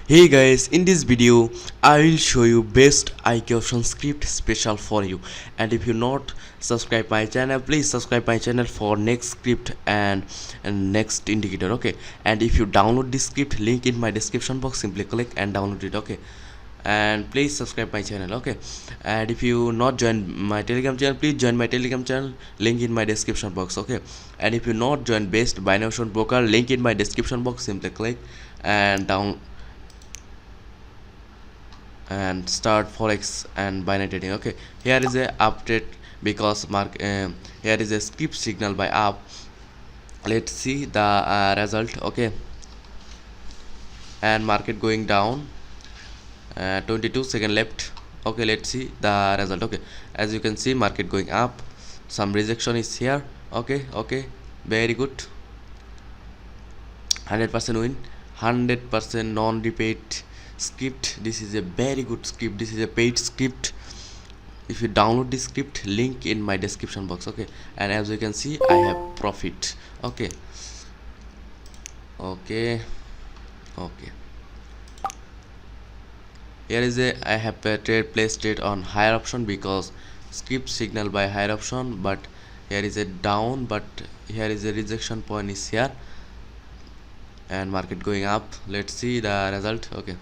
Hey guys, in this video I will show you best IQ option script special for you. And if you not subscribe my channel, please subscribe my channel for next script and next indicator. Okay, and if you download this script, link in my description box, simply click and download it. Okay, and please subscribe my channel. Okay, and if you not join my telegram channel, please join my telegram channel, link in my description box. Okay, and if you not join best binary option broker, link in my description box, simply click and down and start forex and binary trading. Okay, here is a update because here is a skip signal by up. Let's see the result. Okay, and market going down, 22 second left. Okay, let's see the result. Okay, as you can see, market going up, some rejection is here. Okay, very good, 100% win, 100% non-repeat script. This is a very good script, this is a paid script. If you download this script, link in my description box. Okay, and as you can see, I have profit. Okay, okay, okay, here is a I have a trade placed it on higher option because script signal by higher option, but here is a down, but here is a rejection point is here, and market going up. Let's see the result. Okay,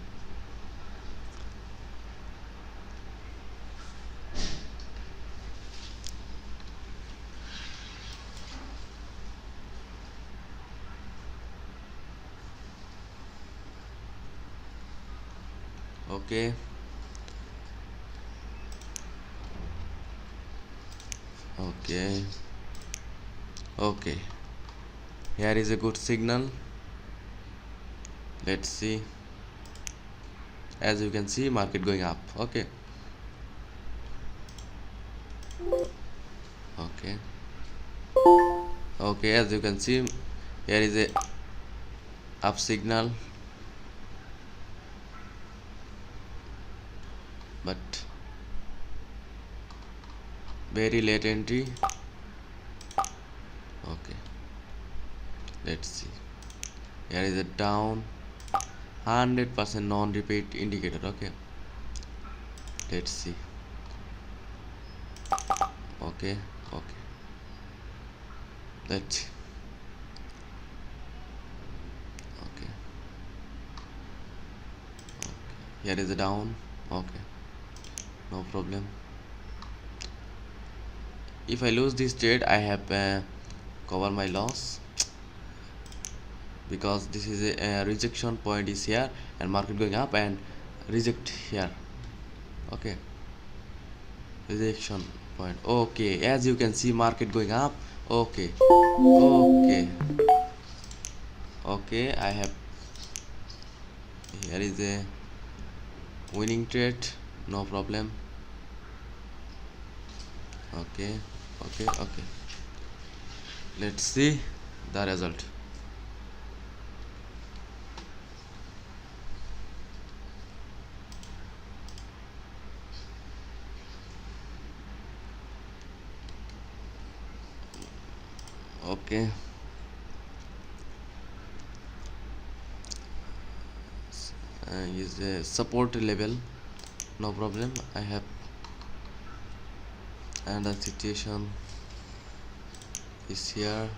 okay, okay, okay, here is a good signal. Let's see, as you can see, market going up. Okay, okay, okay, as you can see, here is a up signal, but very late entry. Okay, let's see, here is a down, 100% non-repeat indicator. Okay, let's see. Okay, okay, let's see. Okay, here is a down. Okay, no problem. If I lose this trade, I have cover my loss because this is a rejection point is here, and market going up and reject here. Okay, rejection point. Okay, as you can see, market going up. Okay, okay, okay, I have, here is a winning trade, no problem. Okay, okay, let's see the result. Okay, is a support level, no problem. I have, and the situation is here.